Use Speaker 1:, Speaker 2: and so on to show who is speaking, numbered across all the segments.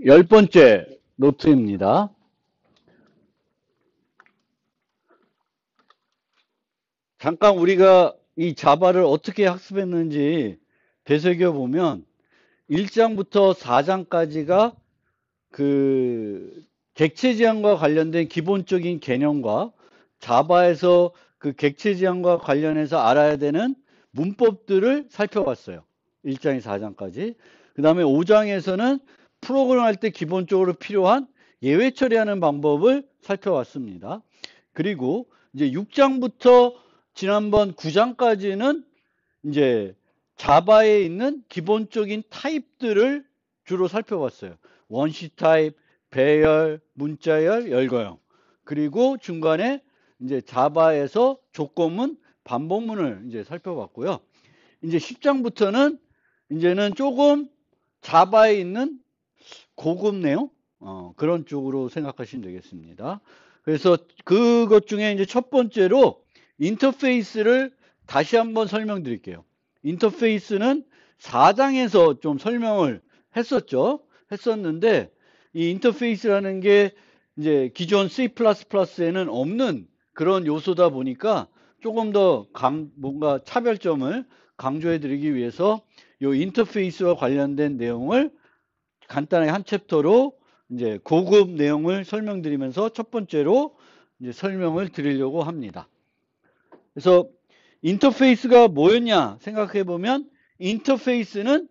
Speaker 1: 10번째 노트입니다. 잠깐 우리가 이 자바를 어떻게 학습했는지 되새겨 보면 1장부터 4장까지가 그 객체 지향과 관련된 기본적인 개념과 자바에서 그 객체 지향과 관련해서 알아야 되는 문법들을 살펴봤어요. 1장에서 4장까지. 그 다음에 5장에서는 프로그램 할 때 기본적으로 필요한 예외 처리하는 방법을 살펴봤습니다. 그리고 이제 6장부터 지난번 9장까지는 이제 자바에 있는 기본적인 타입들을 주로 살펴봤어요. 원시 타입, 배열, 문자열, 열거형. 그리고 중간에 이제 자바에서 조건문, 반복문을 이제 살펴봤고요. 이제 10장부터는 이제는 조금 자바에 있는 고급 내용 그런 쪽으로 생각하시면 되겠습니다. 그래서 그것 중에 이제 첫 번째로 인터페이스를 다시 한번 설명드릴게요. 인터페이스는 4장에서 좀 설명을 했었죠. 했었는데 이 인터페이스라는 게 이제 기존 C++에는 없는 그런 요소다 보니까 조금 더 뭔가 차별점을 강조해 드리기 위해서 이 인터페이스와 관련된 내용을 간단하게 한 챕터로 이제 고급 내용을 설명드리면서 첫 번째로 이제 설명을 드리려고 합니다. 그래서 인터페이스가 뭐였냐 생각해 보면 인터페이스는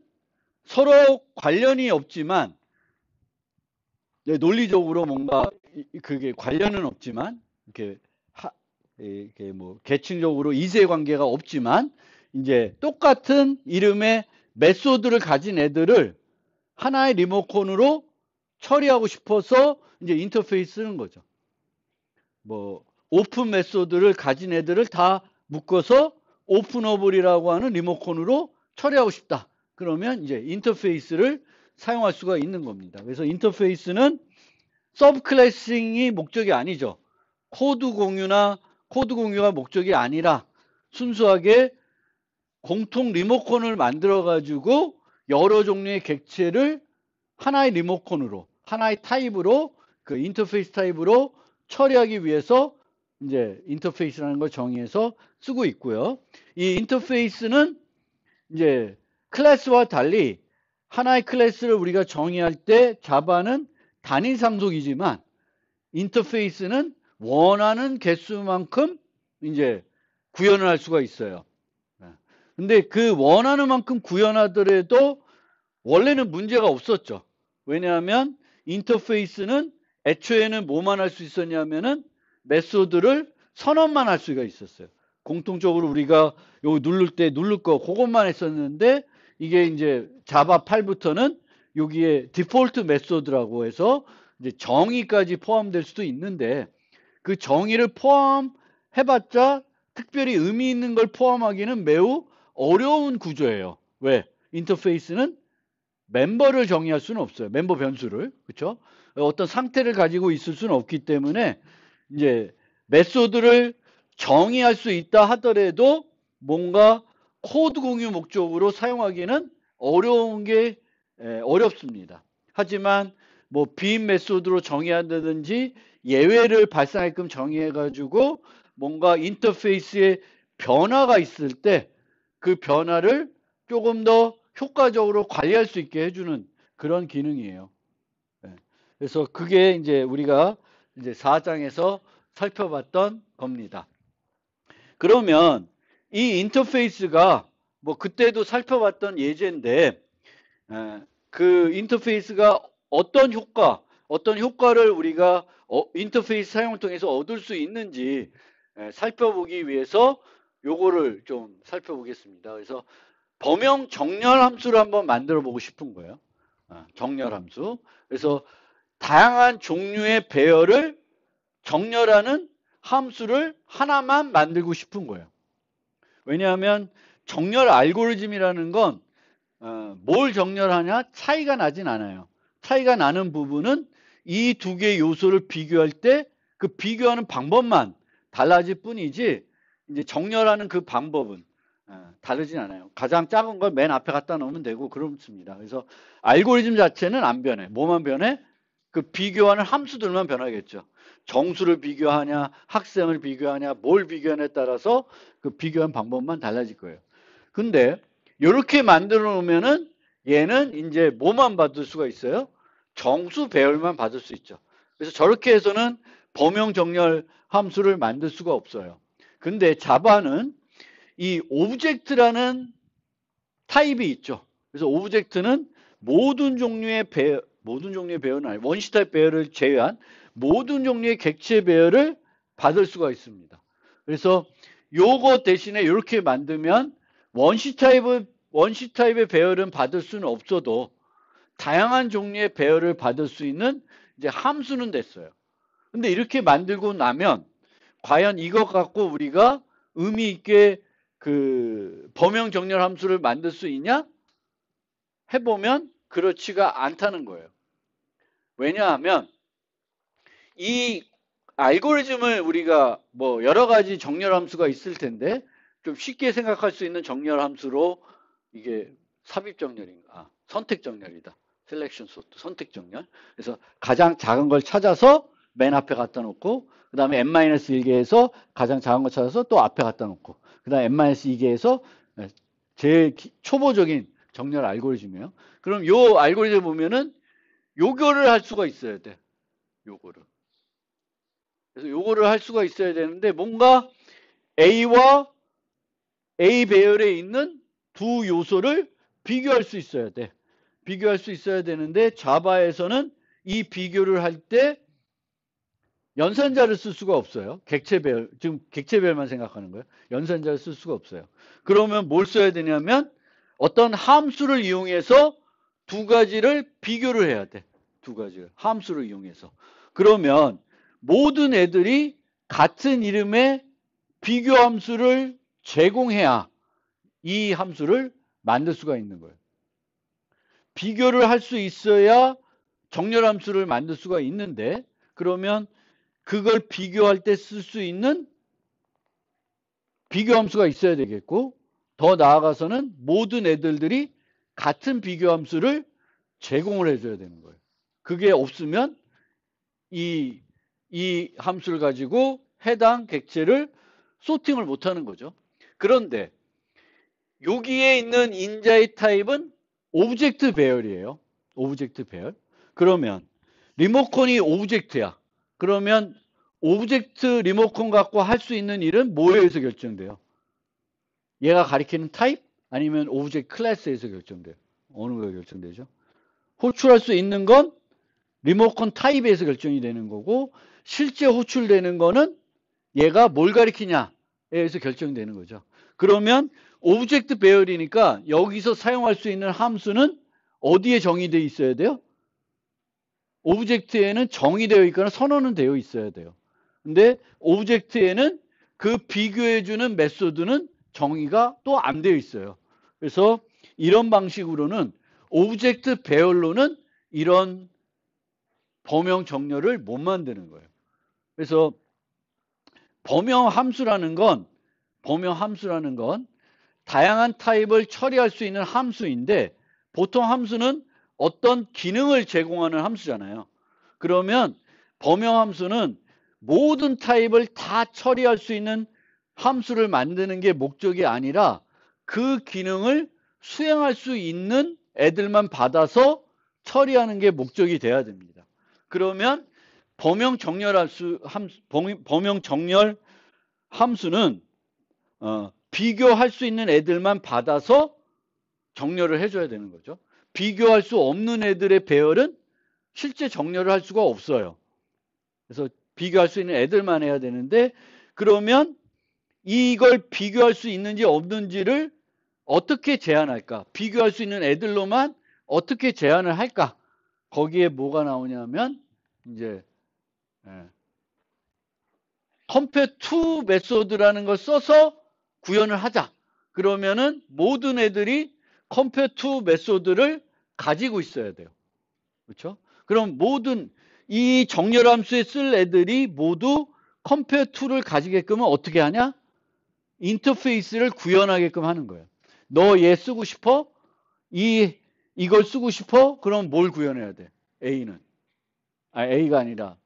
Speaker 1: 서로 관련이 없지만 논리적으로 뭔가 그게 관련은 없지만 이렇게 뭐 계층적으로 이세관계가 없지만 이제 똑같은 이름의 메소드를 가진 애들을 하나의 리모컨으로 처리하고 싶어서 이제 인터페이스 쓰는 거죠. 뭐 오픈 메소드를 가진 애들을 다 묶어서 오픈어블이라고 하는 리모컨으로 처리하고 싶다. 그러면 이제 인터페이스를 사용할 수가 있는 겁니다. 그래서 인터페이스는 서브 클래싱이 목적이 아니죠. 코드 공유가 목적이 아니라 순수하게 공통 리모컨을 만들어 가지고 여러 종류의 객체를 하나의 리모컨으로, 하나의 타입으로, 그 인터페이스 타입으로 처리하기 위해서 이제 인터페이스라는 걸 정의해서 쓰고 있고요. 이 인터페이스는 이제 클래스와 달리 하나의 클래스를 우리가 정의할 때 자바는 단위 상속이지만 인터페이스는 원하는 개수만큼 이제 구현을 할 수가 있어요. 근데 그 원하는 만큼 구현하더라도 원래는 문제가 없었죠. 왜냐하면 인터페이스는 애초에는 뭐만 할 수 있었냐면은 메소드를 선언만 할 수가 있었어요. 공통적으로 우리가 요 누를 때 누를 거 그것만 했었는데 이게 이제 자바 8부터는 여기에 디폴트 메소드라고 해서 이제 정의까지 포함될 수도 있는데 그 정의를 포함해봤자 특별히 의미 있는 걸 포함하기는 매우 어려운 구조예요. 왜? 인터페이스는 멤버를 정의할 수는 없어요. 멤버 변수를. 그렇죠? 어떤 상태를 가지고 있을 수는 없기 때문에 이제 메소드를 정의할 수 있다 하더라도 뭔가 코드 공유 목적으로 사용하기는 어려운 게 어렵습니다. 하지만 뭐 빈 메소드로 정의한다든지 예외를 발생하게끔 정의해 가지고 뭔가 인터페이스에 변화가 있을 때 그 변화를 조금 더 효과적으로 관리할 수 있게 해주는 그런 기능이에요. 그래서 그게 이제 우리가 이제 4장에서 살펴봤던 겁니다. 그러면 이 인터페이스가 뭐 그때도 살펴봤던 예제인데 그 인터페이스가 어떤 효과를 우리가 인터페이스 사용을 통해서 얻을 수 있는지 살펴보기 위해서 요거를 좀 살펴보겠습니다. 그래서 범용 정렬 함수를 한번 만들어 보고 싶은 거예요. 정렬 함수. 그래서 다양한 종류의 배열을 정렬하는 함수를 하나만 만들고 싶은 거예요. 왜냐하면 정렬 알고리즘이라는 건 뭘 정렬하냐 차이가 나진 않아요. 차이가 나는 부분은 이 두 개의 요소를 비교할 때 그 비교하는 방법만 달라질 뿐이지 이제 정렬하는 그 방법은 다르진 않아요. 가장 작은 걸 맨 앞에 갖다 놓으면 되고 그렇습니다. 그래서 알고리즘 자체는 안 변해. 뭐만 변해? 그 비교하는 함수들만 변하겠죠. 정수를 비교하냐, 학생을 비교하냐, 뭘 비교하냐에 따라서 그 비교하는 방법만 달라질 거예요. 근데 이렇게 만들어 놓으면은 얘는 이제 뭐만 받을 수가 있어요? 정수 배열만 받을 수 있죠. 그래서 저렇게 해서는 범용 정렬 함수를 만들 수가 없어요. 근데 자바는 이 오브젝트라는 타입이 있죠. 그래서 오브젝트는 모든 종류의 배열은 아니고 원시 타입 배열을 제외한 모든 종류의 객체 배열을 받을 수가 있습니다. 그래서 요거 대신에 이렇게 만들면 원시 타입의 배열은 받을 수는 없어도 다양한 종류의 배열을 받을 수 있는 이제 함수는 됐어요. 근데 이렇게 만들고 나면 과연 이것 갖고 우리가 의미 있게 그 범용 정렬 함수를 만들 수 있냐? 해보면 그렇지가 않다는 거예요. 왜냐하면 이 알고리즘을 우리가 뭐 여러 가지 정렬 함수가 있을 텐데 좀 쉽게 생각할 수 있는 정렬 함수로 이게 삽입 정렬인가? 선택 정렬이다. 셀렉션 소트, 선택 정렬. 그래서 가장 작은 걸 찾아서 맨 앞에 갖다 놓고 그 다음에 n-1개에서 가장 작은 거 찾아서 또 앞에 갖다 놓고 그 다음에 n-2개에서 제일 초보적인 정렬 알고리즘이에요. 그럼 요 알고리즘 보면은 요거를 할 수가 있어야 돼. 요거를. 그래서 요거를 할 수가 있어야 되는데 뭔가 A와 A 배열에 있는 두 요소를 비교할 수 있어야 돼. 비교할 수 있어야 되는데 자바에서는 이 비교를 할 때 연산자를 쓸 수가 없어요. 객체 배열, 지금 객체 배열만 생각하는 거예요. 연산자를 쓸 수가 없어요. 그러면 뭘 써야 되냐면 어떤 함수를 이용해서 두 가지를 비교를 해야 돼. 두 가지를. 함수를 이용해서. 그러면 모든 애들이 같은 이름의 비교 함수를 제공해야 이 함수를 만들 수가 있는 거예요. 비교를 할 수 있어야 정렬 함수를 만들 수가 있는데 그러면 그걸 비교할 때 쓸 수 있는 비교 함수가 있어야 되겠고 더 나아가서는 모든 애들이 같은 비교 함수를 제공을 해줘야 되는 거예요. 그게 없으면 이 함수를 가지고 해당 객체를 소팅을 못하는 거죠. 그런데 여기에 있는 인자의 타입은 오브젝트 배열이에요. 오브젝트 배열. 그러면 리모컨이 오브젝트야. 그러면 오브젝트 리모컨 갖고 할 수 있는 일은 뭐에 의해서 결정돼요? 얘가 가리키는 타입? 아니면 오브젝트 클래스에서 결정돼요? 어느 거에 결정되죠? 호출할 수 있는 건 리모컨 타입에서 결정이 되는 거고 실제 호출되는 거는 얘가 뭘 가리키냐에 의해서 결정되는 거죠. 그러면 오브젝트 배열이니까 여기서 사용할 수 있는 함수는 어디에 정의되어 있어야 돼요? 오브젝트에는 정의되어 있거나 선언은 되어 있어야 돼요. 근데 오브젝트에는 그 비교해주는 메소드는 정의가 또 안 되어 있어요. 그래서 이런 방식으로는 오브젝트 배열로는 이런 범용 정렬을 못 만드는 거예요. 그래서 범용 함수라는 건 다양한 타입을 처리할 수 있는 함수인데 보통 함수는 어떤 기능을 제공하는 함수잖아요. 그러면 범용 함수는 모든 타입을 다 처리할 수 있는 함수를 만드는 게 목적이 아니라 그 기능을 수행할 수 있는 애들만 받아서 처리하는 게 목적이 돼야 됩니다. 그러면 범용 정렬 함수는 비교할 수 있는 애들만 받아서 정렬을 해줘야 되는 거죠. 비교할 수 없는 애들의 배열은 실제 정렬을 할 수가 없어요. 그래서 비교할 수 있는 애들만 해야 되는데 그러면 이걸 비교할 수 있는지 없는지를 어떻게 제한할까? 비교할 수 있는 애들로만 어떻게 제한을 할까? 거기에 뭐가 나오냐면 이제 compare to 메소드라는 걸 써서 구현을 하자. 그러면은 모든 애들이 compare to 메소드를 가지고 있어야 돼요. 그렇죠? 그럼 모든 이 정렬함수에 쓸 애들이 모두 compare to를 가지게끔은 어떻게 하냐? 인터페이스를 구현하게끔 하는 거예요. 너 얘 쓰고 싶어? 이걸 쓰고 싶어? 그럼 뭘 구현해야 돼? A는. A가 아니라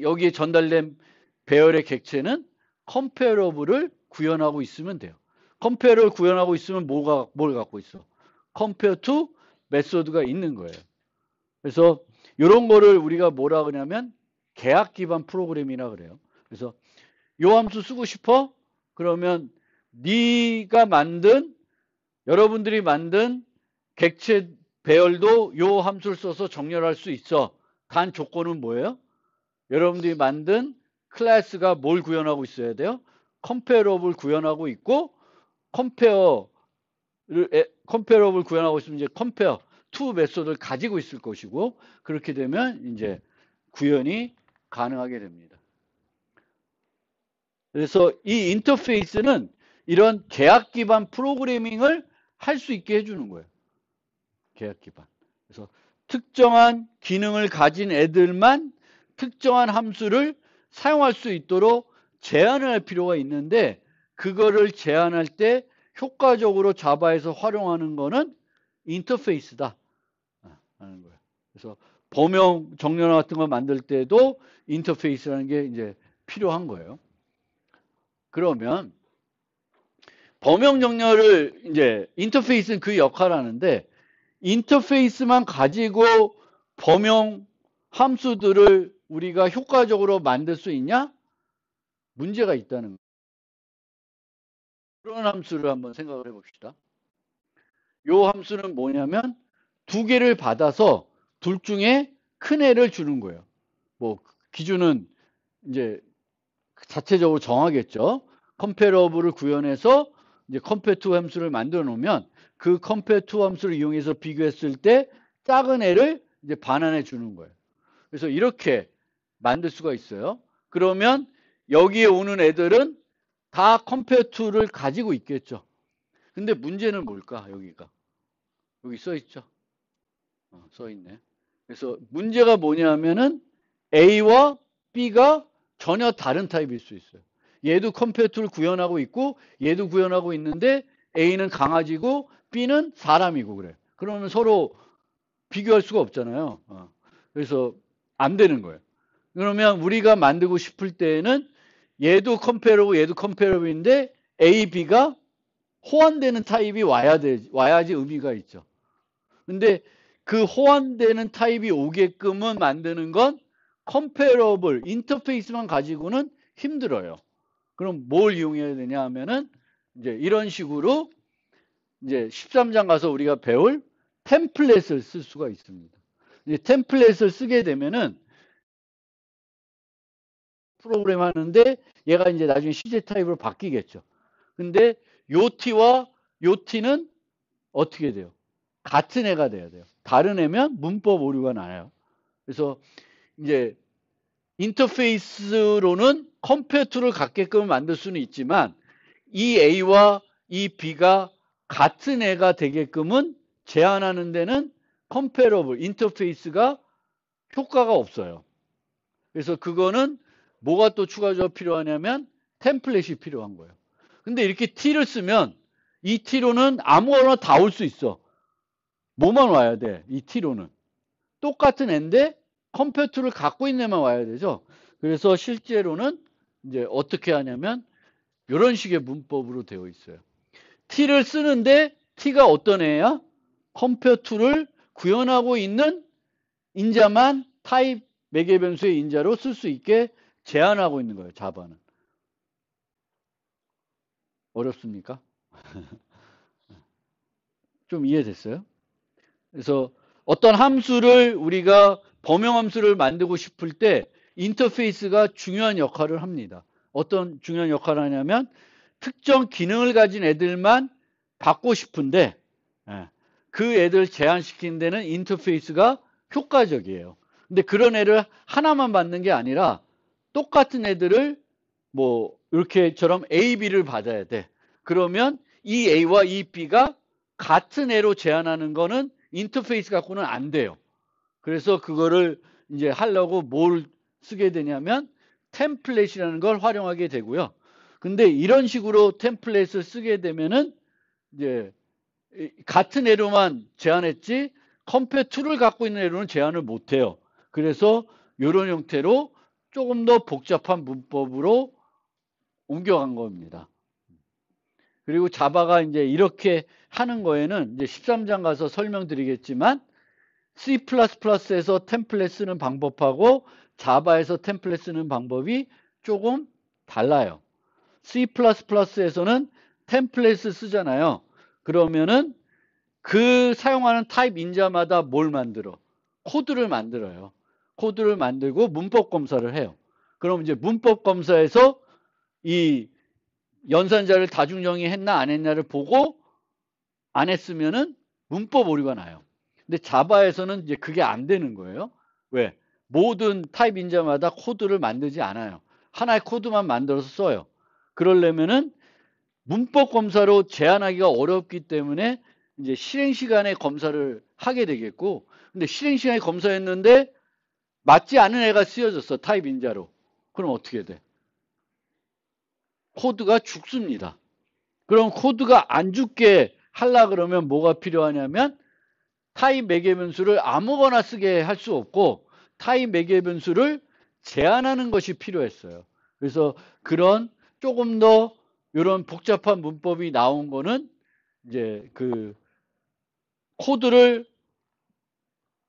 Speaker 1: 여기에 전달된 배열의 객체는 컴페어러블을 구현하고 있으면 돼요. 컴페어를 구현하고 있으면 뭘 갖고 있어? compare to 메소드가 있는 거예요. 그래서 이런 거를 우리가 뭐라 그러냐면 계약 기반 프로그램이라 그래요. 그래서 요 함수 쓰고 싶어? 그러면 여러분들이 만든 객체 배열도 요 함수를 써서 정렬할 수 있어. 단 조건은 뭐예요? 여러분들이 만든 클래스가 뭘 구현하고 있어야 돼요? 컴페어러블 구현하고 있고, 컴페어러블 구현하고 있으면 이제 컴페어 투 메소드를 가지고 있을 것이고, 그렇게 되면 이제 구현이 가능하게 됩니다. 그래서 이 인터페이스는 이런 계약 기반 프로그래밍을 할 수 있게 해주는 거예요. 계약 기반. 그래서 특정한 기능을 가진 애들만 특정한 함수를 사용할 수 있도록 제한을 할 필요가 있는데, 그거를 제한할 때 효과적으로 자바에서 활용하는 거는 인터페이스다 하는 거예요. 그래서 범용 정렬화 같은 거 만들 때도 인터페이스라는 게 이제 필요한 거예요. 그러면 범용 정렬을 이제 인터페이스는 그 역할을 하는데, 인터페이스만 가지고 범용 함수들을 우리가 효과적으로 만들 수 있냐? 문제가 있다는 거예요. 그런 함수를 한번 생각을 해봅시다. 이 함수는 뭐냐면 두 개를 받아서 둘 중에 큰 애를 주는 거예요. 뭐 기준은 이제 자체적으로 정하겠죠. 컴페어러블을 구현해서 이제 컴페어2 함수를 만들어 놓으면 그 컴페어2 함수를 이용해서 비교했을 때 작은 애를 이제 반환해 주는 거예요. 그래서 이렇게 만들 수가 있어요. 그러면 여기에 오는 애들은 다 컴페어2를 가지고 있겠죠. 근데 문제는 뭘까? 여기 써 있죠. 써 있네. 그래서 문제가 뭐냐면은 A와 B가 전혀 다른 타입일 수 있어요. 얘도 컴페어투를 구현하고 있고 얘도 구현하고 있는데 A는 강아지고 B는 사람이고 그래. 그러면 서로 비교할 수가 없잖아요. 그래서 안 되는 거예요. 그러면 우리가 만들고 싶을 때에는 얘도 컴페어러고 얘도 컴페어러인데 A, B가 호환되는 타입이 와야지 의미가 있죠. 근데 그 호환되는 타입이 오게끔은 만드는 건 컴페어러블 인터페이스만 가지고는 힘들어요. 그럼 뭘 이용해야 되냐 하면은 이제 이런 식으로 이제 13장 가서 우리가 배울 템플릿을 쓸 수가 있습니다. 이제 템플릿을 쓰게 되면은 프로그램 하는데 얘가 이제 나중에 CJ 타입으로 바뀌겠죠. 근데 요 T와 요 T는 어떻게 돼요? 같은 애가 돼야 돼요. 다른 애면 문법 오류가 나요. 그래서 이제 인터페이스로는 컴페어투를 갖게끔 만들 수는 있지만 이 A와 이 B가 같은 애가 되게끔은 제한하는 데는 컴페어러블 인터페이스가 효과가 없어요. 그래서 그거는 뭐가 또 추가적으로 필요하냐면 템플릿이 필요한 거예요. 근데 이렇게 T를 쓰면 이 T로는 아무거나 다 올 수 있어. 뭐만 와야 돼? 이 T로는. 똑같은 애인데 컴페어투를 갖고 있는 애만 와야 되죠. 그래서 실제로는 이제 어떻게 하냐면 이런 식의 문법으로 되어 있어요. T를 쓰는데 T가 어떤 애야? 컴페어투를 구현하고 있는 인자만 타입 매개 변수의 인자로 쓸 수 있게 제한하고 있는 거예요. 자바는. 어렵습니까? 좀 이해됐어요? 그래서 어떤 함수를 우리가 범용 함수를 만들고 싶을 때 인터페이스가 중요한 역할을 합니다. 어떤 중요한 역할을 하냐면 특정 기능을 가진 애들만 받고 싶은데 그 애들 제한시키는 데는 인터페이스가 효과적이에요. 근데 그런 애를 하나만 받는 게 아니라 똑같은 애들을 뭐 이렇게처럼 A, B를 받아야 돼. 그러면 이 A와 이 B가 같은 애로 제한하는 거는 인터페이스 갖고는 안 돼요. 그래서 그거를 이제 하려고 뭘 쓰게 되냐면 템플릿이라는 걸 활용하게 되고요. 근데 이런 식으로 템플릿을 쓰게 되면은 이제 같은 애로만 제한했지 컴페2를 갖고 있는 애로는 제한을 못해요. 그래서 이런 형태로 조금 더 복잡한 문법으로 옮겨간 겁니다. 그리고 자바가 이제 이렇게 하는 거에는 이제 13장 가서 설명드리겠지만 C++에서 템플릿 쓰는 방법하고 자바에서 템플릿 쓰는 방법이 조금 달라요. C++에서는 템플릿을 쓰잖아요. 그러면은 그 사용하는 타입 인자마다 뭘 만들어? 코드를 만들어요. 코드를 만들고 문법 검사를 해요. 그럼 이제 문법 검사에서 이 연산자를 다중정의했나 안 했나를 보고 안 했으면은 문법 오류가 나요. 근데 자바에서는 이제 그게 안 되는 거예요. 왜? 모든 타입 인자마다 코드를 만들지 않아요. 하나의 코드만 만들어서 써요. 그러려면은 문법 검사로 제한하기가 어렵기 때문에 이제 실행 시간에 검사를 하게 되겠고, 근데 실행 시간에 검사했는데 맞지 않은 애가 쓰여졌어, 타입 인자로. 그럼 어떻게 돼? 코드가 죽습니다. 그럼 코드가 안 죽게 하려 그러면 뭐가 필요하냐면 타입 매개 변수를 아무거나 쓰게 할 수 없고 타입 매개 변수를 제한하는 것이 필요했어요. 그래서 그런 조금 더 이런 복잡한 문법이 나온 거는 이제 그 코드를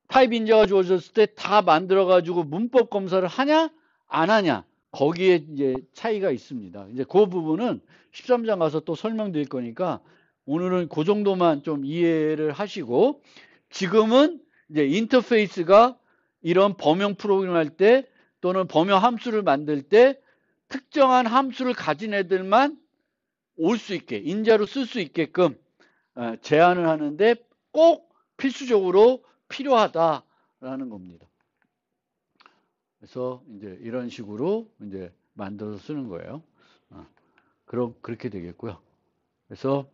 Speaker 1: 타입 인자가 주어졌을 때 다 만들어 가지고 문법 검사를 하냐 안 하냐 거기에 이제 차이가 있습니다. 이제 그 부분은 13장 가서 또 설명드릴 거니까 오늘은 그 정도만 좀 이해를 하시고 지금은 이제 인터페이스가 이런 범용 프로그램 할 때 또는 범용 함수를 만들 때 특정한 함수를 가진 애들만 올 수 있게 인자로 쓸 수 있게끔 제한을 하는데 꼭 필수적으로 필요하다라는 겁니다. 그래서 이제 이런 식으로 이제 만들어서 쓰는 거예요. 그렇게 되겠고요. 그래서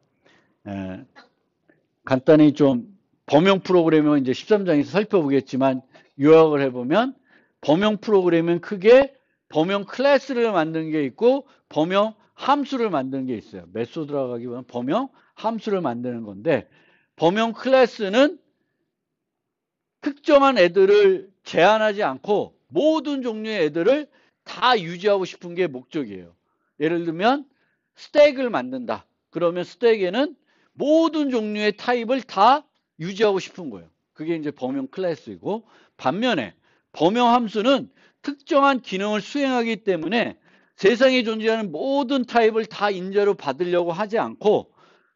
Speaker 1: 간단히 좀 범용 프로그램은 이제 13장에서 살펴보겠지만 요약을 해보면 범용 프로그램은 크게 범용 클래스를 만드는 게 있고 범용 함수를 만드는 게 있어요. 메소드라고 하기보다는 범용 함수를 만드는 건데 범용 클래스는 특정한 애들을 제한하지 않고 모든 종류의 애들을 다 유지하고 싶은 게 목적이에요. 예를 들면 스택을 만든다. 그러면 스택에는 모든 종류의 타입을 다 유지하고 싶은 거예요. 그게 이제 범용 클래스이고 반면에 범용 함수는 특정한 기능을 수행하기 때문에 세상에 존재하는 모든 타입을 다 인자로 받으려고 하지 않고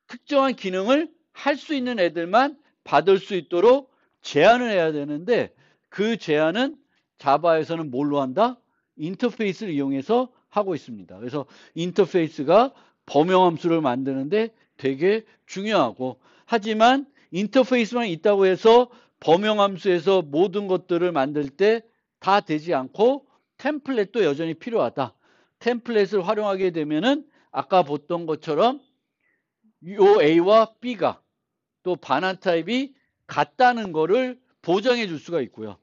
Speaker 1: 특정한 기능을 할 수 있는 애들만 받을 수 있도록 제한을 해야 되는데 그 제한은 자바에서는 뭘로 한다? 인터페이스를 이용해서 하고 있습니다. 그래서 인터페이스가 범용 함수를 만드는데 되게 중요하고 하지만 인터페이스만 있다고 해서 범용 함수에서 모든 것들을 만들 때 다 되지 않고 템플릿도 여전히 필요하다. 템플릿을 활용하게 되면은 아까 봤던 것처럼 요 A와 B가 또 반환 타입이 같다는 거를 보장해 줄 수가 있고요.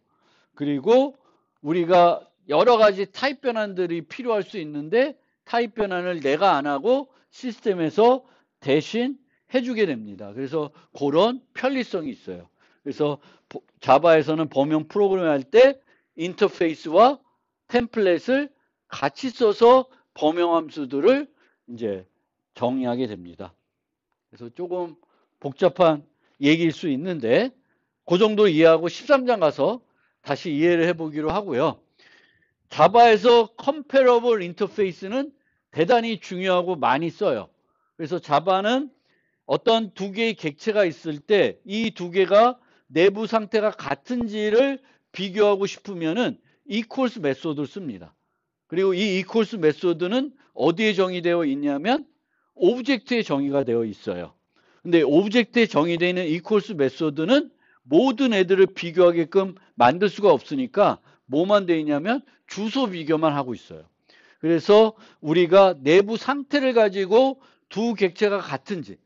Speaker 1: 그리고 우리가 여러 가지 타입 변환들이 필요할 수 있는데 타입 변환을 내가 안 하고 시스템에서 대신 해주게 됩니다. 그래서 그런 편리성이 있어요. 그래서 자바에서는 범용 프로그램 할 때 인터페이스와 템플릿을 같이 써서 범용 함수들을 이제 정의하게 됩니다. 그래서 조금 복잡한 얘기일 수 있는데 그 정도 이해하고 13장 가서 다시 이해를 해보기로 하고요. 자바에서 comparable 인터페이스는 대단히 중요하고 많이 써요. 그래서 자바는 어떤 두 개의 객체가 있을 때 이 두 개가 내부 상태가 같은지를 비교하고 싶으면은 equals 메소드를 씁니다. 그리고 이 equals 메소드는 어디에 정의되어 있냐면 오브젝트에 정의가 되어 있어요. 근데 오브젝트에 정의되어 있는 equals 메소드는 모든 애들을 비교하게끔 만들 수가 없으니까 뭐만 되어 있냐면 주소 비교만 하고 있어요. 그래서 우리가 내부 상태를 가지고 두 객체가 같은지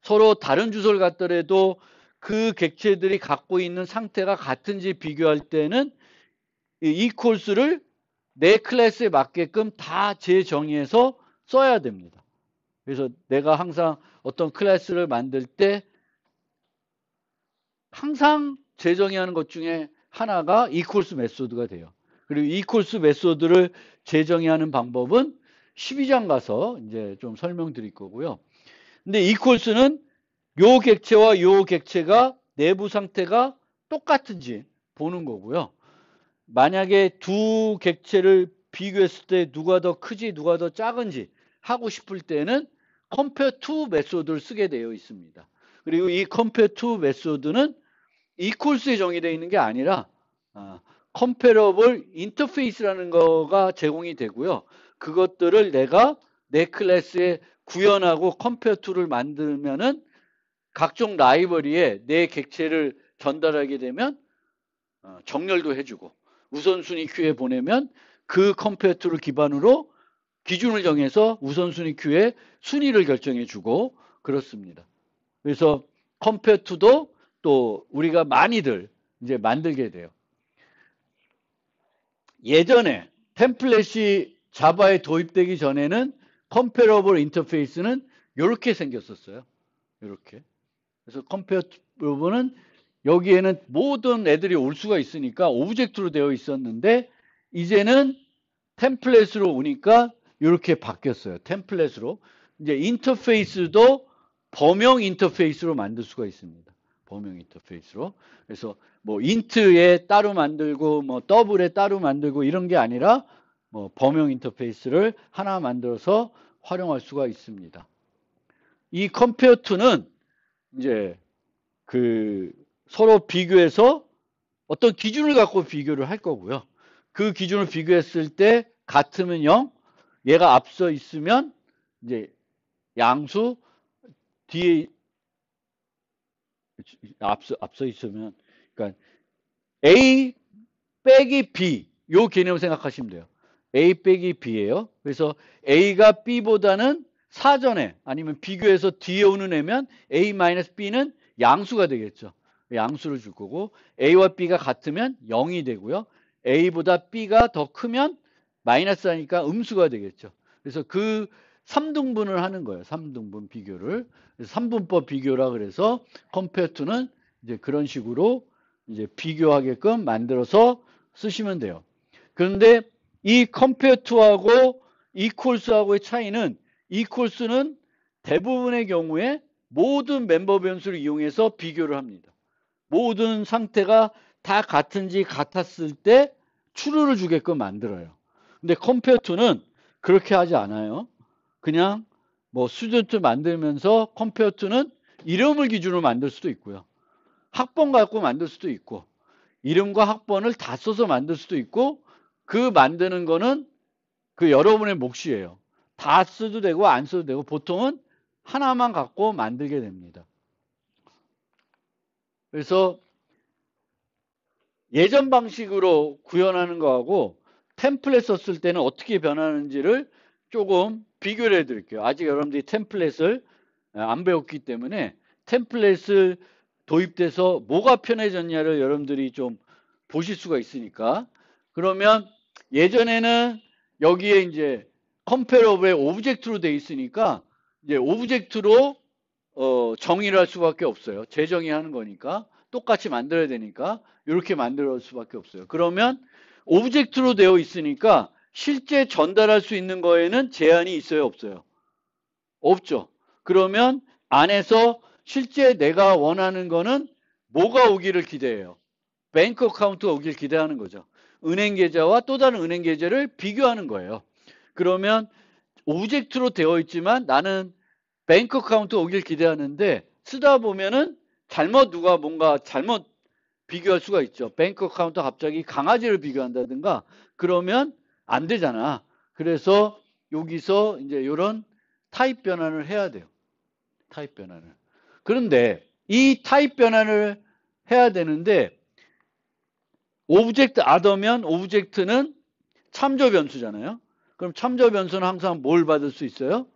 Speaker 1: 서로 다른 주소를 갖더라도 그 객체들이 갖고 있는 상태가 같은지 비교할 때는 이 equals를 내 클래스에 맞게끔 다 재정의해서 써야 됩니다. 그래서 내가 항상 어떤 클래스를 만들 때 항상 재정의하는 것 중에 하나가 equals 메소드가 돼요. 그리고 equals 메소드를 재정의하는 방법은 12장 가서 이제 좀 설명드릴 거고요. 근데 equals는 요 객체와 요 객체가 내부 상태가 똑같은지 보는 거고요. 만약에 두 객체를 비교했을 때 누가 더 크지 누가 더 작은지 하고 싶을 때는 compare to 메소드를 쓰게 되어 있습니다. 그리고 이 compare to 메소드는 equals에 정의되어 있는 게 아니라 comparable interface라는 거가 제공이 되고요. 그것들을 내가 내 클래스에 구현하고 compare to를 만들면은 각종 라이브러리에 내 객체를 전달하게 되면 정렬도 해주고 우선순위 큐에 보내면 그 compare to를 기반으로 기준을 정해서 우선순위 큐에 순위를 결정해주고 그렇습니다. 그래서 compare to도 또 우리가 많이들 이제 만들게 돼요. 예전에 템플릿이 자바에 도입되기 전에는 comparable interface는 이렇게 생겼었어요. 이렇게. 그래서 comparable는 여기에는 모든 애들이 올 수가 있으니까 오브젝트로 되어 있었는데 이제는 템플릿으로 오니까 이렇게 바뀌었어요. 템플릿으로. 이제 인터페이스도 범용 인터페이스로 만들 수가 있습니다. 범용 인터페이스로. 그래서 뭐 인트에 따로 만들고 뭐 더블에 따로 만들고 이런 게 아니라 뭐 범용 인터페이스를 하나 만들어서 활용할 수가 있습니다. 이 compare to는 이제 그 서로 비교해서 어떤 기준을 갖고 비교를 할 거고요. 그 기준을 비교했을 때 같으면 0, 얘가 앞서 있으면 이제 양수 뒤에 앞서 있으면 그러니까 A 빼기 B 요 개념 생각하시면 돼요. A 빼기 B예요. 그래서 A가 B보다는 사전에 아니면 비교해서 뒤에 오는 애면 A-B는 양수가 되겠죠. 양수를 줄 거고 A와 B가 같으면 0이 되고요. A보다 B가 더 크면 마이너스 하니까 음수가 되겠죠. 그래서 그 3등분을 하는 거예요. 3등분 비교를. 그래서 3분법 비교라 그래서 compare to는 이제 그런 식으로 이제 비교하게끔 만들어서 쓰시면 돼요. 그런데 이 compare to하고 equals하고의 차이는 equals는 대부분의 경우에 모든 멤버 변수를 이용해서 비교를 합니다. 모든 상태가 다 같은지 같았을 때 true를 주게끔 만들어요. 근데 compare to는 그렇게 하지 않아요. 그냥 뭐 스튜던트 만들면서 compare to는 이름을 기준으로 만들 수도 있고요. 학번 갖고 만들 수도 있고 이름과 학번을 다 써서 만들 수도 있고 그 만드는 거는 그 여러분의 몫이에요. 다 써도 되고 안 써도 되고 보통은 하나만 갖고 만들게 됩니다. 그래서 예전 방식으로 구현하는 거하고 템플릿 썼을 때는 어떻게 변하는지를 조금 비교를 해드릴게요. 아직 여러분들이 템플릿을 안 배웠기 때문에 템플릿을 도입돼서 뭐가 편해졌냐를 여러분들이 좀 보실 수가 있으니까. 그러면 예전에는 여기에 이제 컴페러블에 오브젝트로 돼 있으니까 이제 오브젝트로 정의를 할 수밖에 없어요. 재정의하는 거니까 똑같이 만들어야 되니까 이렇게 만들 수밖에 없어요. 그러면 오브젝트로 되어 있으니까 실제 전달할 수 있는 거에는 제한이 있어요, 없어요? 없죠. 그러면 안에서 실제 내가 원하는 거는 뭐가 오기를 기대해요? 뱅크 어카운트가 오길 기대하는 거죠. 은행 계좌와 또 다른 은행 계좌를 비교하는 거예요. 그러면 오브젝트로 되어 있지만 나는 뱅크 어카운트 오길 기대하는데 쓰다 보면은 누가 뭔가 잘못 비교할 수가 있죠. 뱅크 어카운트 갑자기 강아지를 비교한다든가 그러면 안 되잖아. 그래서 여기서 이제 이런 타입 변환을 해야 돼요. 타입 변환을. 그런데 이 타입 변환을 해야 되는데 오브젝트 아더면 오브젝트는 참조 변수잖아요. 그럼 참조 변수는 항상 뭘 받을 수 있어요?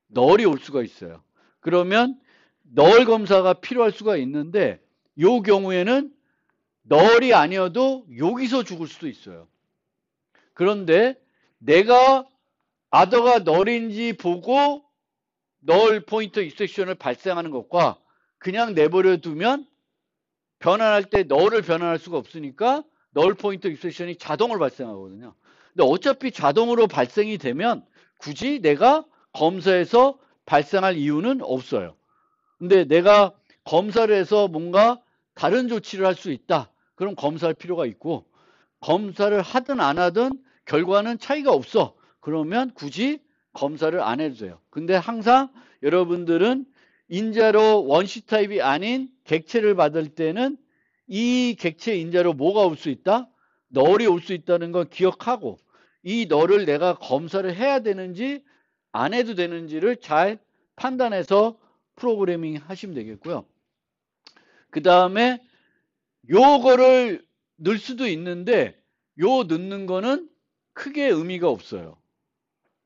Speaker 1: 널이 올 수가 있어요. 그러면 널 검사가 필요할 수가 있는데 이 경우에는 널이 아니어도 여기서 죽을 수도 있어요. 그런데 내가 other가 널인지 보고 널 포인터 익셉션을 발생하는 것과 그냥 내버려 두면 변환할 때 널을 변환할 수가 없으니까 널 포인터 익셉션이 자동으로 발생하거든요. 근데 어차피 자동으로 발생이 되면 굳이 내가 검사해서 발생할 이유는 없어요. 근데 내가 검사를 해서 뭔가 다른 조치를 할 수 있다. 그럼 검사할 필요가 있고, 검사를 하든 안 하든 결과는 차이가 없어. 그러면 굳이 검사를 안 해도 돼요. 근데 항상 여러분들은 인자로 원시 타입이 아닌 객체를 받을 때는 이 객체 인자로 뭐가 올 수 있다? 널이 올 수 있다는 걸 기억하고, 이 널을 내가 검사를 해야 되는지 안 해도 되는지를 잘 판단해서 프로그래밍 하시면 되겠고요. 그 다음에 요거를 넣을 수도 있는데 요 넣는 거는 크게 의미가 없어요.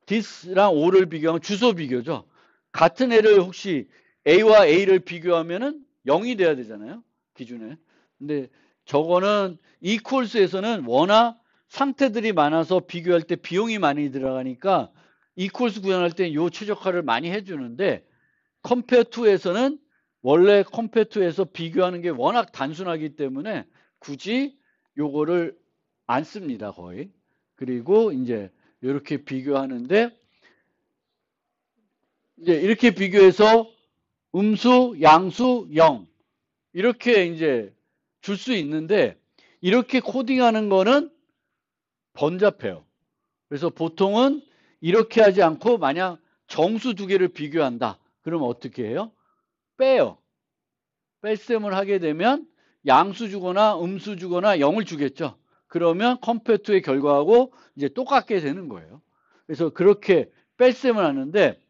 Speaker 1: this랑 o를 비교하면 주소 비교죠. 같은 애를 혹시 a와 a를 비교하면은 0이 돼야 되잖아요. 기준에. 근데 저거는 equals에서는 워낙 상태들이 많아서 비교할 때 비용이 많이 들어가니까 equals 구현할 때 요 최적화를 많이 해주는데 compare to에서는 원래 compare to에서 비교하는 게 워낙 단순하기 때문에 굳이 요거를 안 씁니다, 거의. 그리고 이제 이렇게 비교하는데 이제 이렇게 비교해서 음수, 양수, 0 이렇게 이제 줄 수 있는데 이렇게 코딩하는 거는 번잡해요. 그래서 보통은 이렇게 하지 않고 만약 정수 두 개를 비교한다. 그러면 어떻게 해요? 빼요. 뺄셈을 하게 되면 양수 주거나 음수 주거나 0을 주겠죠. 그러면 컴페어의 결과하고 이제 똑같게 되는 거예요. 그래서 그렇게 뺄셈을 하는데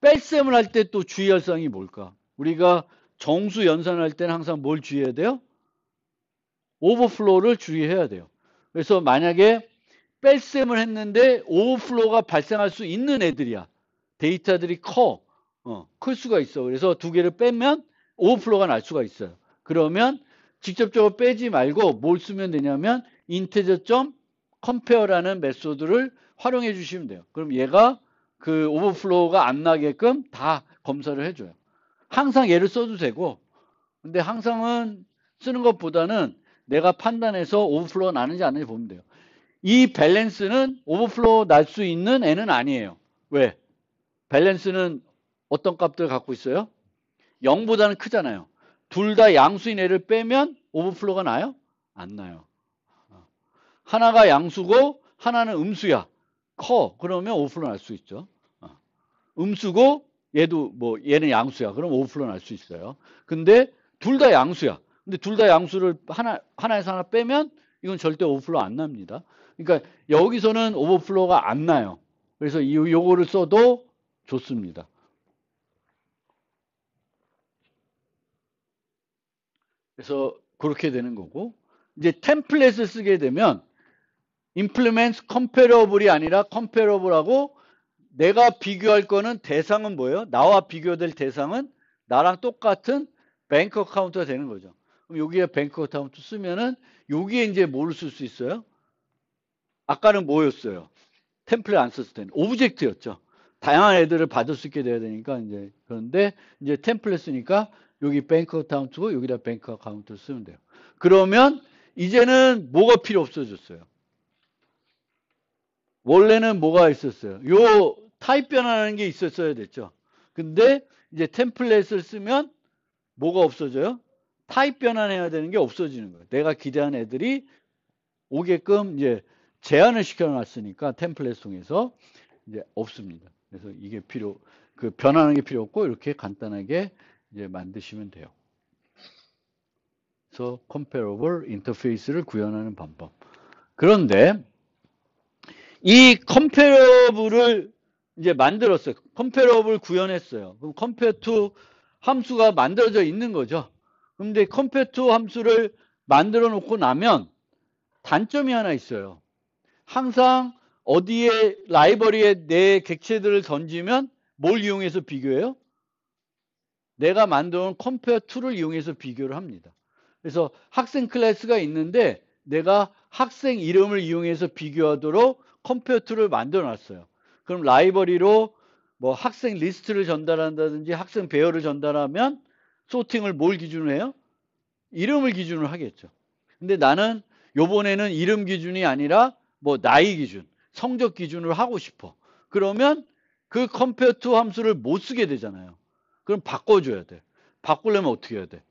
Speaker 1: 뺄셈을 할 때 또 주의할 사항이 뭘까? 우리가 정수 연산할 때는 항상 뭘 주의해야 돼요? 오버플로우를 주의해야 돼요. 그래서 만약에 뺄셈을 했는데 오버플로우가 발생할 수 있는 애들이야. 데이터들이 클 수가 있어. 그래서 두 개를 빼면 오버플로우가 날 수가 있어요. 그러면 직접적으로 빼지 말고 뭘 쓰면 되냐면 integer.compare라는 메소드를 활용해 주시면 돼요. 그럼 얘가 그 오버플로우가 안 나게끔 다 검사를 해줘요. 항상 얘를 써도 되고, 근데 항상은 쓰는 것보다는 내가 판단해서 오버플로우가 나는지 안 나는지 보면 돼요. 이 밸런스는 오버플로우 날 수 있는 애는 아니에요. 왜? 밸런스는 어떤 값들을 갖고 있어요? 0보다는 크잖아요. 둘 다 양수인 애를 빼면 오버플로우가 나요? 안 나요. 하나가 양수고 하나는 음수야. 그러면 오버플로우 날 수 있죠. 음수고 얘도 뭐 얘는 양수야. 그럼 오버플로우 날 수 있어요. 근데 둘 다 양수야. 근데 둘 다 양수를 하나에서 하나 빼면 이건 절대 오버플로우 안 납니다. 그러니까 여기서는 오버플로우가 안 나요. 그래서 요거를 써도 좋습니다. 그래서 그렇게 되는 거고 이제 템플릿을 쓰게 되면 implements comparable이 아니라 comparable하고 내가 비교할 거는 대상은 뭐예요? 나와 비교될 대상은 나랑 똑같은 뱅크 어카운트가 되는 거죠. 그럼 여기에 뱅크 어카운트 쓰면은 여기에 이제 뭐를 쓸 수 있어요? 아까는 뭐였어요? 템플릿 안 썼을 때는 오브젝트였죠. 다양한 애들을 받을 수 있게 돼야 되니까 이제 그런데 이제 템플릿 쓰니까 여기 뱅크 어카운트고 여기다 뱅크 어카운트를 쓰면 돼요. 그러면 이제는 뭐가 필요 없어졌어요? 원래는 뭐가 있었어요? 요 타입 변환하는 게 있었어야 됐죠. 근데 이제 템플릿을 쓰면 뭐가 없어져요? 타입 변환해야 되는 게 없어지는 거예요. 내가 기대한 애들이 오게끔 이제 제한을 시켜놨으니까 템플릿 통해서 이제 없습니다. 그래서 이게 변환하는 게 필요 없고 이렇게 간단하게 이제 만드시면 돼요. 그래서 comparable 인터페이스를 구현하는 방법. 그런데 이 comparable을 이제 만들었어요. comparable 구현했어요. 그럼 compare to 함수가 만들어져 있는 거죠. 근데 compare to 함수를 만들어 놓고 나면 단점이 하나 있어요. 항상 어디에 라이브러리에 내 객체들을 던지면 뭘 이용해서 비교해요? 내가 만들어놓은 compare to를 이용해서 비교를 합니다. 그래서 학생 클래스가 있는데 내가 학생 이름을 이용해서 비교하도록 compare to를 만들어 놨어요. 그럼 라이브러리로 뭐 학생 리스트를 전달한다든지 학생 배열을 전달하면 소팅을 뭘 기준으로 해요? 이름을 기준으로 하겠죠. 근데 나는 요번에는 이름 기준이 아니라 뭐 나이 기준, 성적 기준으로 하고 싶어. 그러면 그 compare to 함수를 못 쓰게 되잖아요. 그럼 바꿔줘야 돼. 바꾸려면 어떻게 해야 돼?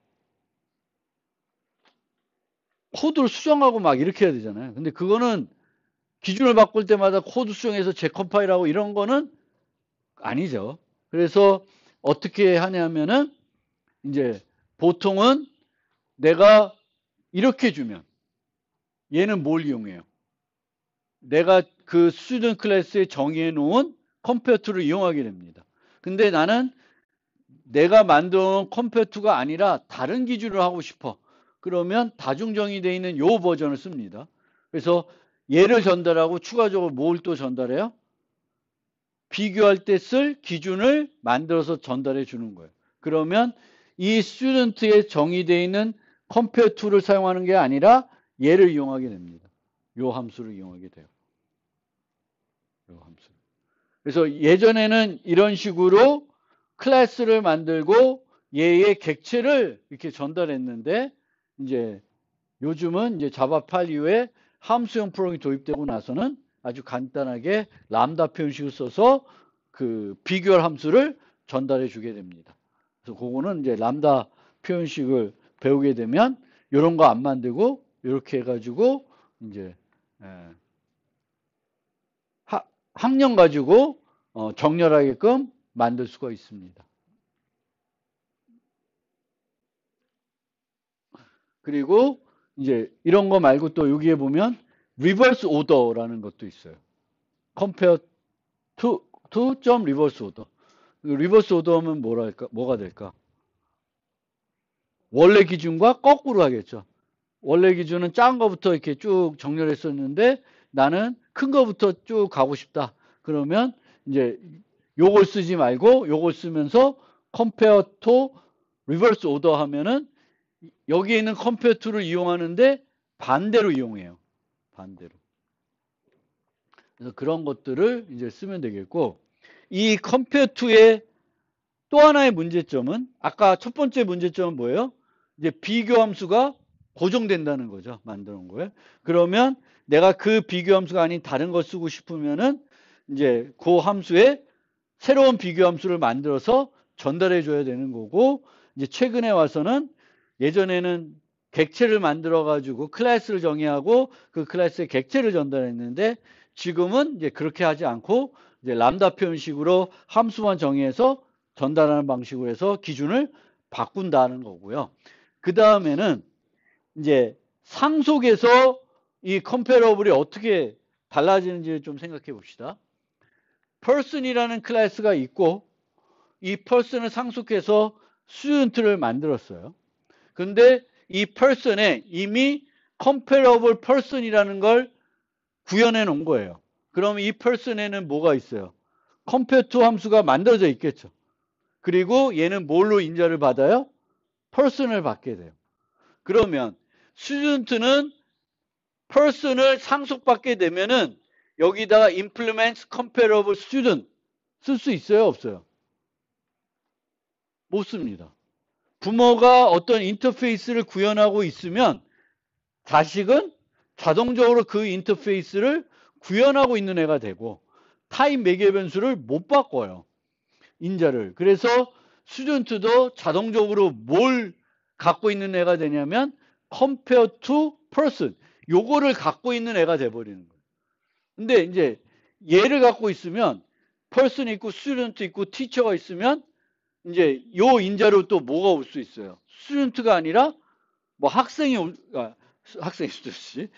Speaker 1: 코드를 수정하고 막 이렇게 해야 되잖아요. 근데 그거는 기준을 바꿀 때마다 코드 수정해서 재컴파일하고 이런 거는 아니죠. 그래서 어떻게 하냐면은 이제 보통은 내가 이렇게 주면 얘는 뭘 이용해요? 내가 그 스튜던트 클래스에 정의해 놓은 컴페어투를 이용하게 됩니다. 근데 나는 내가 만든 컴페어투가 아니라 다른 기준으로 하고 싶어. 그러면 다중 정의되어 있는 요 버전을 씁니다. 그래서 얘를 전달하고 추가적으로 뭘 또 전달해요? 비교할 때 쓸 기준을 만들어서 전달해 주는 거예요. 그러면 이 스튜던트에 정의되어 있는 컴페어투를 사용하는 게 아니라 얘를 이용하게 됩니다. 요 함수를 이용하게 돼요. 요 함수. 그래서 예전에는 이런 식으로 클래스를 만들고 얘의 객체를 이렇게 전달했는데 이제 요즘은 이제 자바 8 이후에 함수형 프로그램이 도입되고 나서는 아주 간단하게 람다 표현식을 써서 그 비교할 함수를 전달해 주게 됩니다. 그래서 그거는 이제 람다 표현식을 배우게 되면 이런 거 안 만들고 이렇게 해가지고 이제 학령 가지고 정렬하게끔 만들 수가 있습니다. 그리고 이제 이런 거 말고 또 여기에 보면 reverse order라는 것도 있어요. compare to reverse order. reverse order면 뭐가 될까? 원래 기준과 거꾸로 하겠죠. 원래 기준은 작은 거부터 이렇게 쭉 정렬했었는데 나는 큰 거부터 쭉 가고 싶다. 그러면 이제 요걸 쓰지 말고 요걸 쓰면서 compare to reverse order 하면은 여기에 있는 compare to를 이용하는데 반대로 이용해요. 반대로. 그래서 그런 것들을 이제 쓰면 되겠고 이 compare to의 또 하나의 문제점은 아까 첫 번째 문제점은 뭐예요? 이제 비교 함수가 고정된다는 거죠. 만들어 놓은 거예요. 그러면 내가 그 비교 함수가 아닌 다른 걸 쓰고 싶으면은 이제 그 함수에 새로운 비교 함수를 만들어서 전달해 줘야 되는 거고 이제 최근에 와서는 예전에는 객체를 만들어 가지고 클래스를 정의하고 그 클래스의 객체를 전달했는데 지금은 이제 그렇게 하지 않고 이제 람다 표현식으로 함수만 정의해서 전달하는 방식으로 해서 기준을 바꾼다는 거고요. 그 다음에는 이제 상속에서 이 컴패러블이 어떻게 달라지는지를 좀 생각해 봅시다. person이라는 클래스가 있고 이 person을 상속해서 student를 만들었어요. 근데 이 person에 이미 comparable person이라는 걸 구현해 놓은 거예요. 그럼 이 person에는 뭐가 있어요? compare to 함수가 만들어져 있겠죠. 그리고 얘는 뭘로 인자를 받아요? person을 받게 돼요. 그러면 student는 person을 상속받게 되면은 여기다가 implement comparable student 쓸 수 있어요? 없어요? 못 씁니다. 부모가 어떤 인터페이스를 구현하고 있으면 자식은 자동적으로 그 인터페이스를 구현하고 있는 애가 되고 타입 매개 변수를 못 바꿔요. 인자를. 그래서 스튜던트도 자동적으로 뭘 갖고 있는 애가 되냐면 compare to person 요거를 갖고 있는 애가 돼버리는 거예요. 근데 이제 얘를 갖고 있으면 person 있고 student 있고 teacher가 있으면 이제 요 인자로 또 뭐가 올 수 있어요. student가 아니라 뭐 학생이 수듯이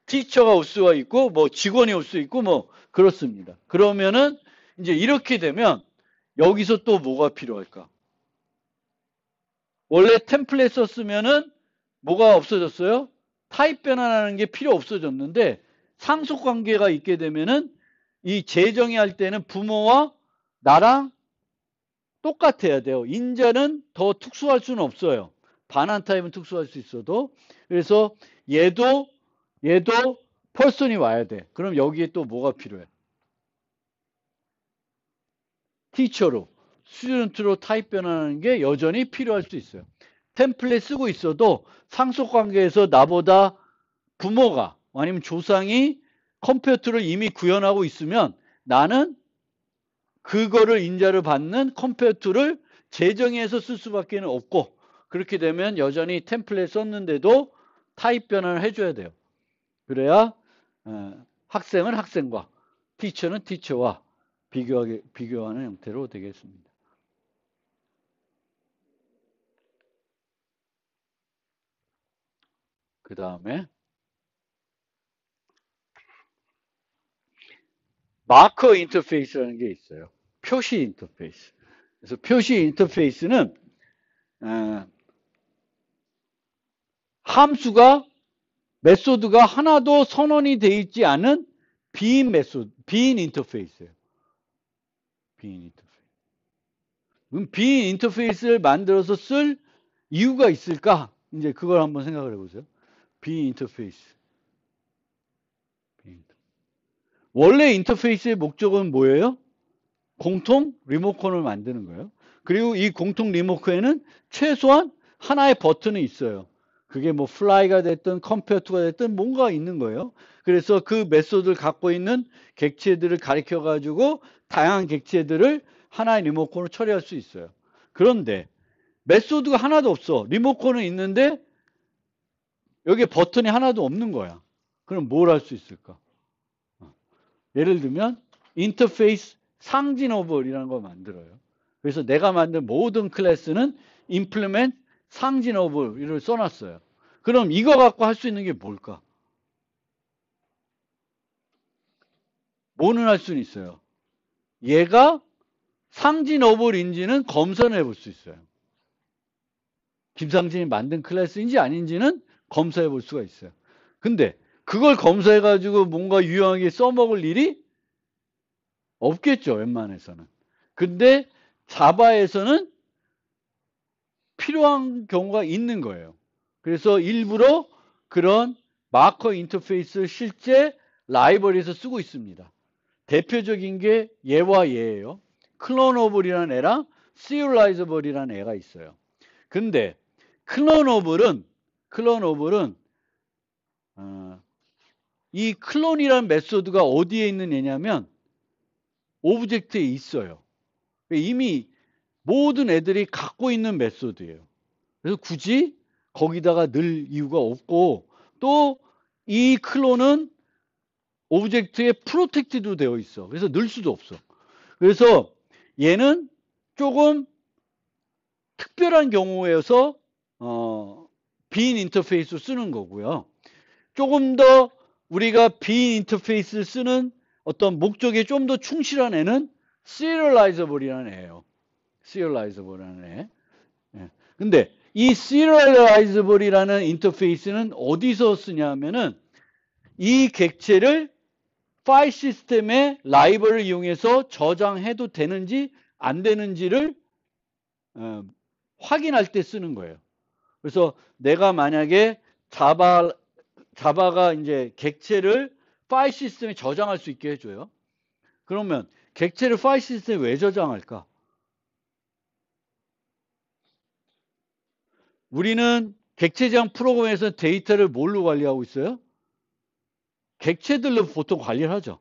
Speaker 1: 티처가 올 수가 있고 뭐 직원이 올 수 있고 뭐 그렇습니다. 그러면은 이제 이렇게 되면 여기서 또 뭐가 필요할까? 원래 템플릿 썼으면은 뭐가 없어졌어요? 타입 변환하는 게 필요 없어졌는데 상속 관계가 있게 되면은 이 재정의 할 때는 부모와 나랑 똑같아야 돼요. 인자는 더 특수할 수는 없어요. 반환 타입은 특수할 수 있어도. 그래서 얘도 펄슨이 와야 돼. 그럼 여기에 또 뭐가 필요해? teacher로, student로 타입 변환하는 게 여전히 필요할 수 있어요. 템플릿 쓰고 있어도 상속관계에서 나보다 부모가 아니면 조상이 컴퓨터를 이미 구현하고 있으면 나는 그거를 인자를 받는 컴퓨터를 재정의해서 쓸 수밖에 없고, 그렇게 되면 여전히 템플릿 썼는데도 타입 변환을 해줘야 돼요. 그래야 학생은 학생과 티처는 티처와 비교하는 형태로 되겠습니다. 그 다음에 마커 인터페이스라는 게 있어요. 표시 인터페이스. 그래서 표시 인터페이스는 함수가 메소드가 하나도 선언이 되어 있지 않은 빈 메소드, 빈 인터페이스예요. 빈 인터페이스. 그럼 빈 인터페이스를 만들어서 쓸 이유가 있을까? 이제 그걸 한번 생각을 해보세요. 빈 인터페이스. 원래 인터페이스의 목적은 뭐예요? 공통 리모컨을 만드는 거예요. 그리고 이 공통 리모컨에는 최소한 하나의 버튼이 있어요. 그게 뭐 플라이가 됐든 컴퓨터가 됐든 뭔가 있는 거예요. 그래서 그 메소드를 갖고 있는 객체들을 가리켜 가지고 다양한 객체들을 하나의 리모컨으로 처리할 수 있어요. 그런데 메소드가 하나도 없어. 리모컨은 있는데 여기에 버튼이 하나도 없는 거야. 그럼 뭘 할 수 있을까? 예를 들면 인터페이스 상징어블이라는 걸 만들어요. 그래서 내가 만든 모든 클래스는 implement 상징어블을 써놨어요. 그럼 이거 갖고 할 수 있는 게 뭘까? 뭐는 할 수는 있어요. 얘가 상징어블인지는 검사를 해볼 수 있어요. 김상진이 만든 클래스인지 아닌지는 검사해 볼 수가 있어요. 근데 그걸 검사해가지고 뭔가 유용하게 써먹을 일이 없겠죠, 웬만해서는. 근데 자바에서는 필요한 경우가 있는 거예요. 그래서 일부러 그런 마커 인터페이스를 실제 라이브러리에서 쓰고 있습니다. 대표적인 게 얘와 얘예요. 클로너블이라는 애랑 시리얼라이저블이라는 애가 있어요. 근데 클로너블은 이 클론이라는 메소드가 어디에 있는 애냐면 오브젝트에 있어요. 이미 모든 애들이 갖고 있는 메소드예요. 그래서 굳이 거기다가 넣을 이유가 없고, 또 이 클론은 오브젝트에 프로텍티도 되어 있어. 그래서 넣을 수도 없어. 그래서 얘는 조금 특별한 경우에서 빈 인터페이스를 쓰는 거고요. 조금 더 우리가 빈 인터페이스를 쓰는 어떤 목적에 좀 더 충실한 애는 serializable이라는 애예요. serializable이라는 애. 예. 근데 이 serializable이라는 인터페이스는 어디서 쓰냐면은 이 객체를 파일 시스템의 라이브러리를 이용해서 저장해도 되는지 안 되는지를 확인할 때 쓰는 거예요. 그래서 내가 만약에 자바가 이제 객체를 파일 시스템에 저장할 수 있게 해줘요. 그러면 객체를 파일 시스템에 왜 저장할까? 우리는 객체 저장 프로그램에서 데이터를 뭘로 관리하고 있어요? 객체들로 보통 관리를 하죠.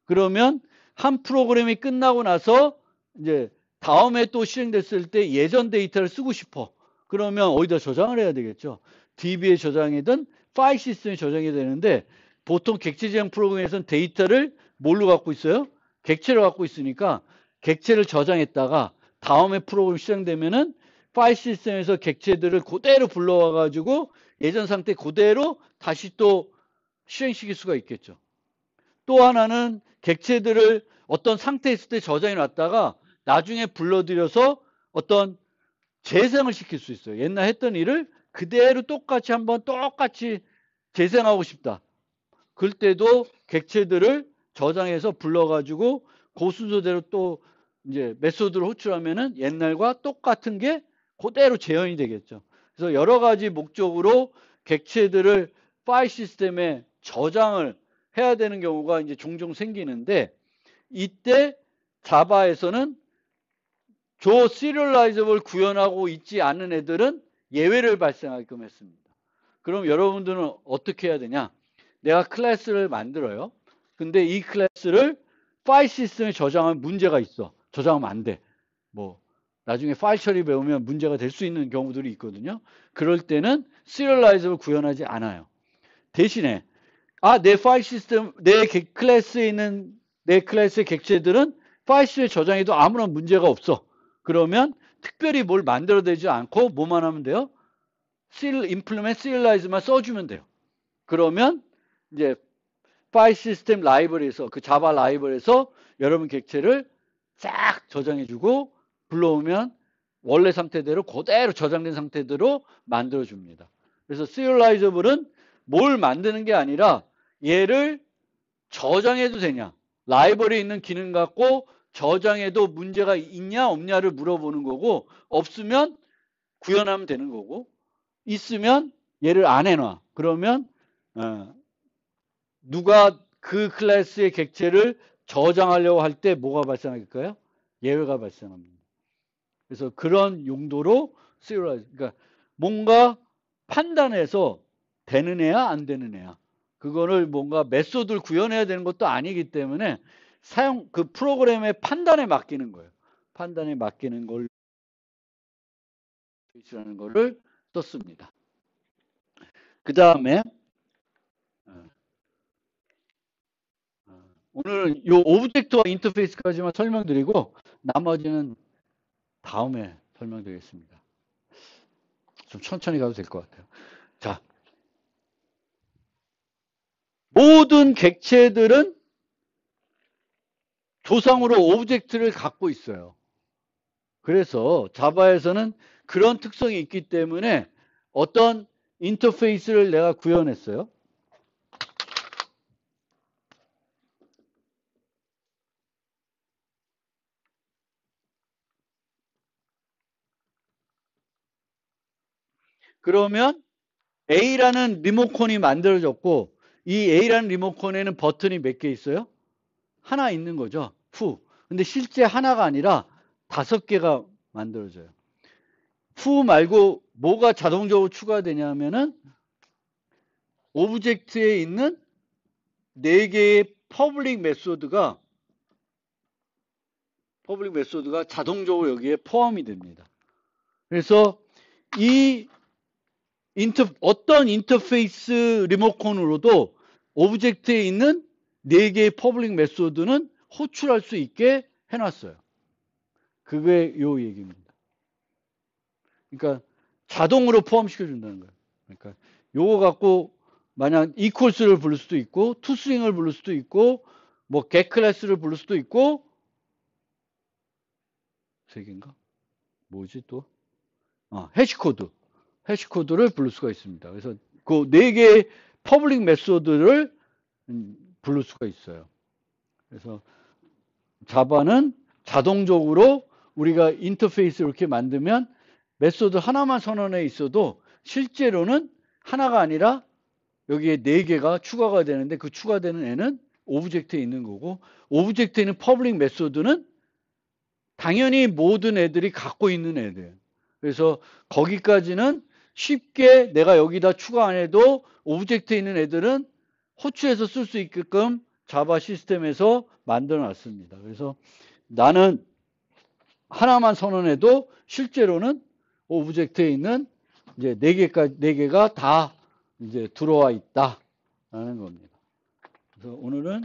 Speaker 1: 그러면 한 프로그램이 끝나고 나서 이제 다음에 또 실행됐을 때 예전 데이터를 쓰고 싶어. 그러면 어디다 저장을 해야 되겠죠. DB에 저장이든 파일 시스템에 저장이 되는데, 보통 객체 저장 프로그램에서는 데이터를 뭘로 갖고 있어요? 객체를 갖고 있으니까 객체를 저장했다가 다음에 프로그램 실행되면은 파일 시스템에서 객체들을 그대로 불러와 가지고 예전 상태 그대로 다시 또 실행시킬 수가 있겠죠. 또 하나는 객체들을 어떤 상태에 있을 때 저장해 놨다가 나중에 불러들여서 어떤 재생을 시킬 수 있어요. 옛날 했던 일을 그대로 똑같이 한번 똑같이 재생하고 싶다. 그럴 때도 객체들을 저장해서 불러가지고 그 순서대로 또 이제 메소드를 호출하면은 옛날과 똑같은 게 그대로 재현이 되겠죠. 그래서 여러 가지 목적으로 객체들을 파일 시스템에 저장을 해야 되는 경우가 이제 종종 생기는데, 이때 자바에서는 조 시리얼라이저블 구현하고 있지 않은 애들은 예외를 발생하게끔 했습니다. 그럼 여러분들은 어떻게 해야 되냐? 내가 클래스를 만들어요. 근데 이 클래스를 파일 시스템에 저장하면 문제가 있어. 저장하면 안 돼. 뭐 나중에 파일 처리 배우면 문제가 될 수 있는 경우들이 있거든요. 그럴 때는 시리얼라이저블 구현하지 않아요. 대신에 내 파일 시스템, 내 클래스에 있는 내 클래스의 객체들은 파일 시스템에 저장해도 아무런 문제가 없어. 그러면 특별히 뭘 만들어내지 않고 뭐만 하면 돼요? implement serialize만 써주면 돼요. 그러면 이제 파일 시스템 라이브러리에서 그 자바 라이브러리에서 여러분 객체를 싹 저장해주고 불러오면 원래 상태대로 그대로 저장된 상태대로 만들어줍니다. 그래서 serializable은 뭘 만드는 게 아니라 얘를 저장해도 되냐, 라이브러리에 있는 기능 갖고 저장해도 문제가 있냐 없냐를 물어보는 거고, 없으면 구현하면 되는 거고, 있으면 얘를 안 해놔. 그러면 누가 그 클래스의 객체를 저장하려고 할 때 뭐가 발생할까요? 예외가 발생합니다. 그래서 그런 용도로 serialize, 그러니까 뭔가 판단해서 되는 애야 안 되는 애야, 그거를 뭔가 메소드를 구현해야 되는 것도 아니기 때문에 그 프로그램의 판단에 맡기는 거예요. 판단에 맡기는 걸 라는 거를 썼습니다. 그 다음에 오늘은 요 오브젝트와 인터페이스까지만 설명드리고 나머지는 다음에 설명드리겠습니다. 좀 천천히 가도 될 것 같아요. 자, 모든 객체들은 조상으로 오브젝트를 갖고 있어요. 그래서 자바에서는 그런 특성이 있기 때문에 어떤 인터페이스를 내가 구현했어요. 그러면 A라는 리모컨이 만들어졌고, 이 A라는 리모컨에는 버튼이 몇 개 있어요? 하나 있는 거죠. 근데 실제 하나가 아니라 5개가 만들어져요. 말고 뭐가 자동적으로 추가되냐면은 오브젝트에 있는 4개의 퍼블릭 메소드가 자동적으로 여기에 포함이 됩니다. 그래서 이 어떤 인터페이스 리모컨으로도 오브젝트에 있는 4개의 퍼블릭 메소드는 호출할 수 있게 해놨어요. 그게 요 얘기입니다. 그러니까 자동으로 포함시켜준다는 거예요. 그러니까 요거 갖고 만약 equals를 부를 수도 있고 toString을 부를 수도 있고 뭐 getClass를 부를 수도 있고 3개인가? 뭐지 또? 해시코드를 부를 수가 있습니다. 그래서 그 4개의 퍼블릭 메소드를 부를 수가 있어요. 그래서 자바는 자동적으로 우리가 인터페이스를 이렇게 만들면 메소드 하나만 선언해 있어도 실제로는 하나가 아니라 여기에 4개가 추가가 되는데 그 추가되는 애는 오브젝트에 있는 거고, 오브젝트에 있는 퍼블릭 메소드는 당연히 모든 애들이 갖고 있는 애들. 그래서 거기까지는 쉽게 내가 여기다 추가 안 해도 오브젝트에 있는 애들은 호출해서 쓸 수 있게끔 자바 시스템에서 만들어 놨습니다. 그래서 나는 하나만 선언해도 실제로는 오브젝트에 있는 이제 4개가 다 이제 들어와 있다라는 겁니다. 그래서 오늘은